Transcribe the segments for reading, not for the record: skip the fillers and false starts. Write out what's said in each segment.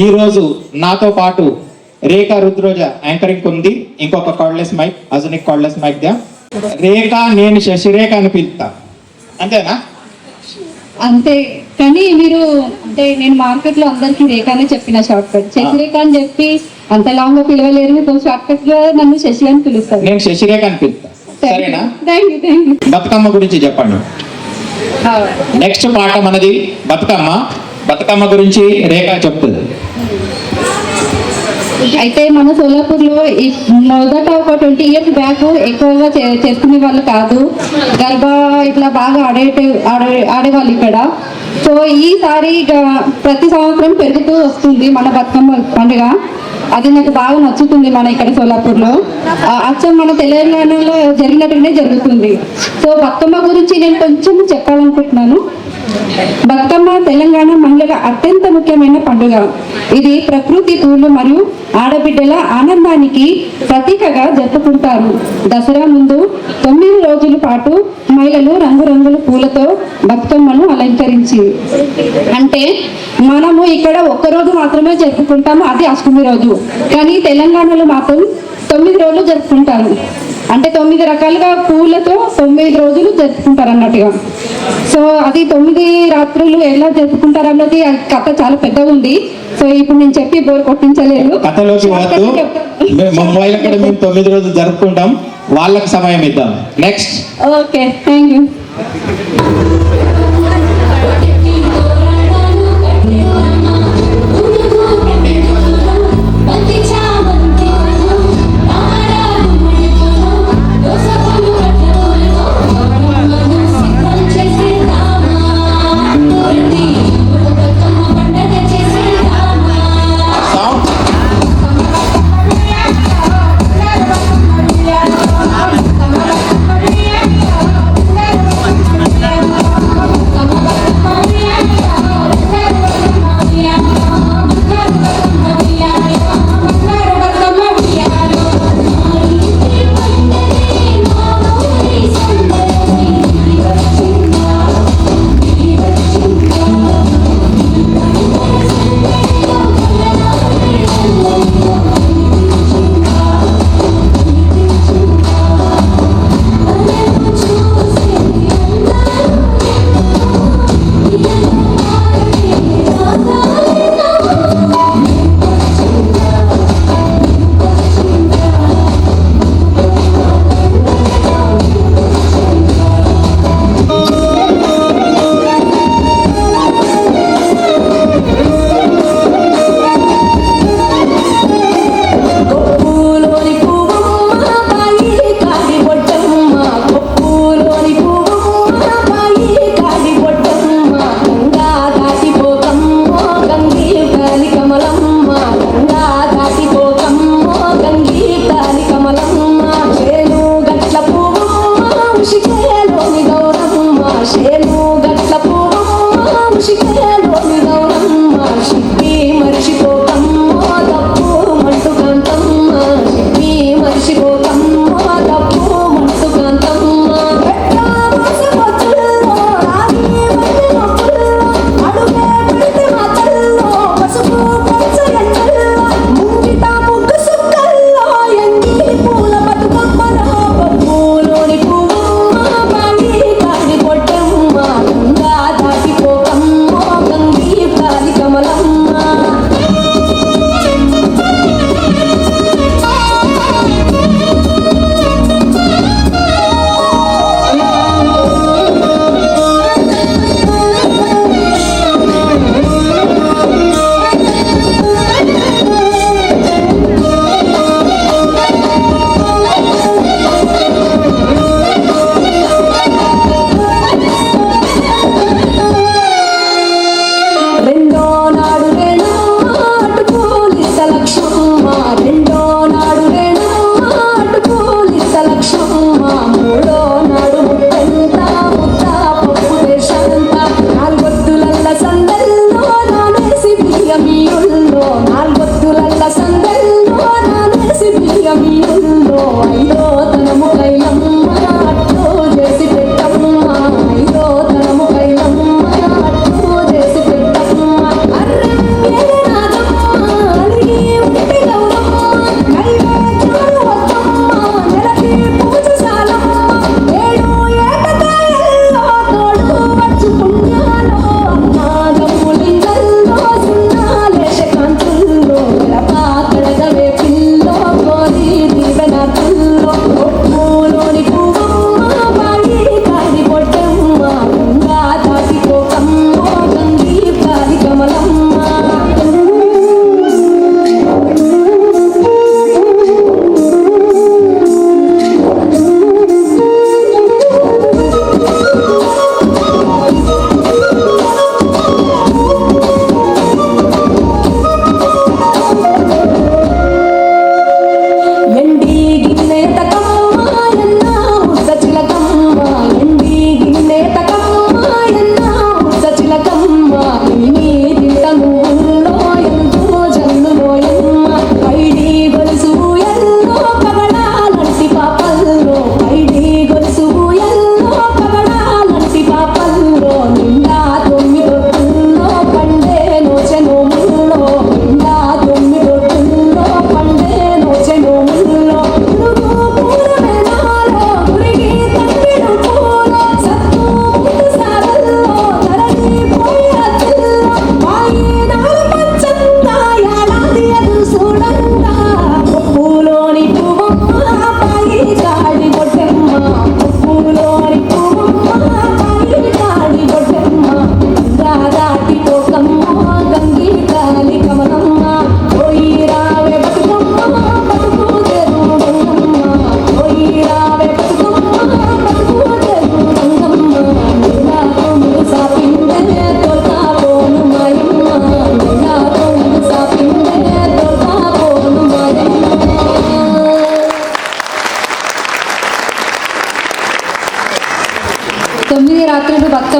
ఈరోజు నాతో పాటు రేఖా రుద్రోజ యాంకరింగ్ ఉంది. ఇంకొక కార్డ్లెస్ మైక్, అజునిక్ కార్డ్లెస్ మైక్ దా. రేఖ నేను శశిరేఖ అని పిలుస్తా, అంతేనా? అంతే. కానీ మీరు అంటే నేను మార్కెట్ లో అందరికి రేఖానే చెప్పిన షార్ట్ కట్, శశిరేఖ అని చెప్పి అంత లాంగ్ గా పిలవలేరు. షార్ట్ కట్ గా నన్ను శశి అని పిలుస్తారు. నేను శశిరేఖ అని పిలుస్తా, సరేనా? Thank you. బతుకమ్మ గురించి చెప్పండి. నెక్స్ట్ పాట మనది బతుకమ్మ. బతుకమ్మ గురించి రేఖ చెప్తుంది. అయితే మన సోలాపూర్ లో మొదట ఒక 20 years బ్యాక్ ఎక్కువగా చేసుకునే వాళ్ళు కాదు. గర్భా ఇట్లా బాగా ఆడేవాళ్ళు ఇక్కడ. సో ఈసారి ప్రతి సంవత్సరం పెరుగుతూ వస్తుంది మన బతుకమ్మ పండుగ. అది నాకు బాగా నచ్చుతుంది. మన ఇక్కడ సోలాపూర్లో అచ్చం మన తెలంగాణలో జరిగినట్టుగానే జరుగుతుంది. సో బతుకమ్మ గురించి నేను కొంచెం చెప్పాలనుకుంటున్నాను. బతుకమ్మ తెలంగాణ మహిళల అత్యంత ముఖ్యమైన పండుగ. ఇది ప్రకృతి పూలు మరియు ఆడబిడ్డల ఆనందానికి ప్రతీకగా జరుపుకుంటారు. దసరా ముందు 9 రోజుల పాటు మహిళలు రంగురంగుల పూలతో బతుకమ్మను అలంకరించి, అంటే మనము ఇక్కడ ఒక్కరోజు మాత్రమే జరుపుకుంటాము, అది అష్టమి రోజు. కానీ తెలంగాణలో మాత్రం 9 రోజులు జరుపుకుంటారు. అంటే 9 రకాలుగా పూలతో 9 రోజులు జరుపుకుంటారు అన్నట్టుగా. సో అది 9 రాత్రులు ఎలా జరుపుకుంటారు అన్నది కథ చాలా పెద్దగా ఉంది. సో ఇప్పుడు నేను చెప్పి బోర్ కొట్టించలేదు. కథలోకి ముంబైలో కూడా మేము 9 రోజులు జరుపుకుంటాం, వాళ్ళకి సమయం ఇద్దాం. Next. Okay, thank you. Thank you.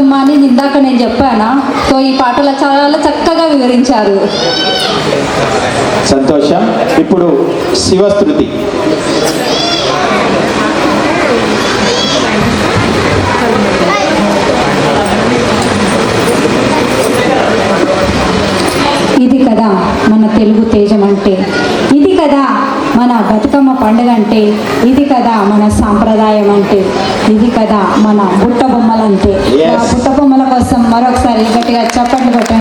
Bathukamma అని ఇందాక నేను చెప్పానా. సో ఈ పాటలో చాలా చక్కగా వివరించారు. సంతోషం. ఇప్పుడు శివస్తృతి. ఇది కదా మన తెలుగు తేజం అంటే, ఇది కదా మన బతుకమ్మ పండుగ అంటే, ఇది కదా మన సాంప్రదాయం అంటే, ఇది కదా మన బుట్ట బొమ్మలంటే. Yes. ఆ బుట్ట బొమ్మల కోసం మరొకసారి గట్టిగా చప్పట్లు కొట్టండి.